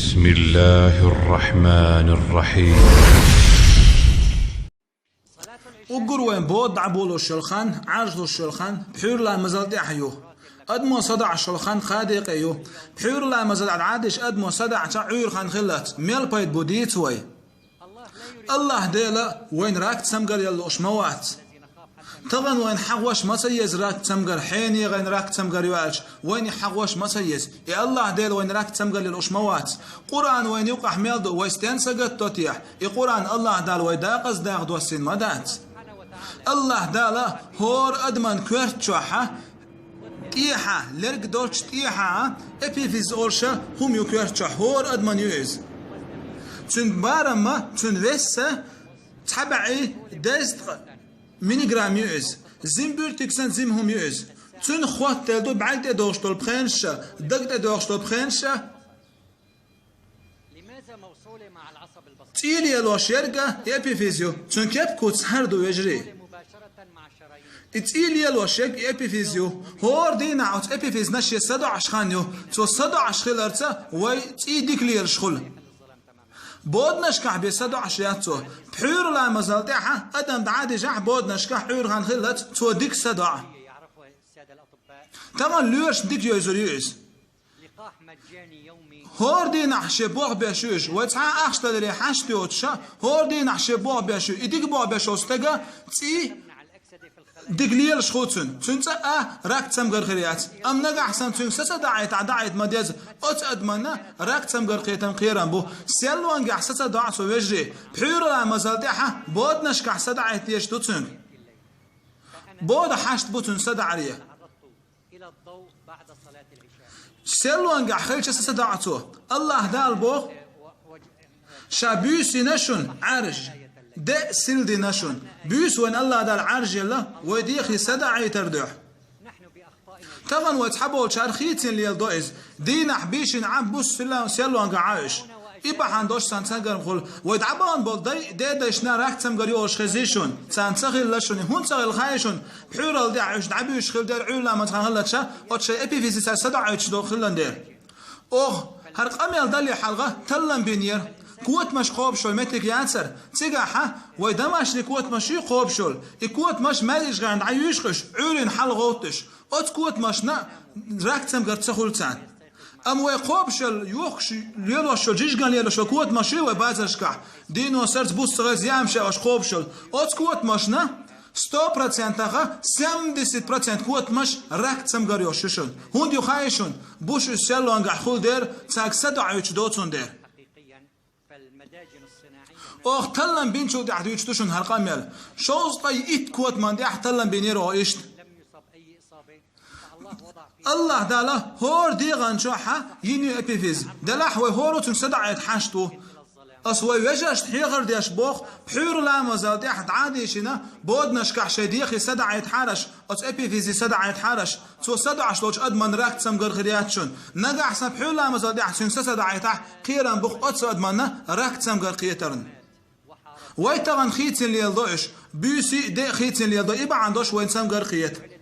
بسم الله الرحمن الرحيم. وقروين بود عبولو الشلخان عاجلو الشلخان بحور لا مزال دحيو أدمو صدع الشلخان خادق أيو بحور لا مزال عادش أدمو صدع تعير خان خلت ميل بايد بوديت وي الله ديلا وين راك تسمقر يلو أشموات طبعا وين حقوش مسيز راك تسمقر حيني غين راك تسمقر يواج وين حقوش مسيز يا الله ديل وين راك تسمقر للأشموات قرآن وين يوقع ميلدو ويستنسقت توتيح يقرآن الله دال ويداقز داغ دوسين مدات الله دالا هور أدمن كويرت شوحة تيحة لرق دولش تيحة ابيفيز أورشا هم يكويرت شوح هور أدمن يوز تون بارما تون ويسا تحبعي دايست ميني جرام يوز زين بورتكسن زين هم يوز تون خوات تلدو بعد دوش طول بخينشا دقت دوش طول بخينشا تيلي الواش يرقى ابيفيزيو تون كيب كوتس هردو يجري إتيلي الوشيك إبيفيزيو هور دينا عوت إبيفيز نشي صدع عشخانيو تو صدع عشخيل أرتا وي تيديك لي الشخل بود نشكح بصدع عشياتو بحور لا مزال تاعها أدم دعادي جح بود نشكح حور غان خلت تو ديك صدع طبعا لورش ديك يوزريوز هور دينا حشي بوغ بيشوش ويتعا أخشتا لري حشتي وتشا هور دينا حشي بوغ بيشو إديك بوغ بيشو ستيغا تي دقليل شخوتن تنسا راك تسمقر خريات ام نقع حسن تنسا دعيت مديز اوت ادمنا راك تسمقر خيتم خيران بو سيلوان قع سسا دعت ويجري بحور لا مزالتيحة بود نشكح سدعيت يشتو تن بود حاشت بو تنسا دعريه سيلوان قع خيلش سسا دعتو الله دال بو شابيوسي نشن عرج ده سلدي نشون بيس وين الله دال عرج الله وديخي سدعي تردوح طبعا وتحبوا شارخيتين اللي يلدوئز دينا حبيش نعم بوس سيلو انقا عايش إبا حاندوش سانتساقر مخول ويدعبان بول دي شنا راك تسمقر يوش خزيشون سانتساقر لشون هون ساقر الخايشون بحور الدي عيش دعبيوش خل دير عولا ما تخان هلتشا وتشا ابي فيزي سار سدعي تشدو خلن دير اوه هرقام يلدالي حلقة تلن بينير كوت مش خوب شول متك يانسر تيجاحة ويدمش لكوت مشي خوب شول يكوت مش ماليش غاند عيوشخش عورين حل غوتش أت كوت مش نا راكتم قرت سخولتان أم ويقوب شل يوخش ليلو شل جيجان ليلو شل كوت مشي وبازشكح دينو سرت بوس غاز يامشي أش خوب شل أت كوت مش نا 100% غا 70% كوت مش راكتم قريو شل هون ديو خايشون بوش السلو انقع خول دير تاك سدعيوش دوتون دير أخ تلن بين شو دعدو يشتوشن هالقامل شوز طي إت كوت من دع تلن بينيرو إيش الله داله هور ديغان شوحة يني أبيفيز دلح وهورو تنسدع يتحشتو أصوي وجهش تحيغر ديش بوخ بحور لا مزال دي حد عادي شنا بود نشكح شديخ يسدع يتحرش أص أبيفيز يسدع يتحرش تو سدع شلوش أدمن راك تسمقر خرياتشون نقع حسن بحور لا مزال دي حسن سدع يتح قيران بوخ أص أدمن راك تسمقر قيترن ويتغن خيتين ليلدوش بيسي دي خيتين ليلدو إبا عندوش وين سمقر خيت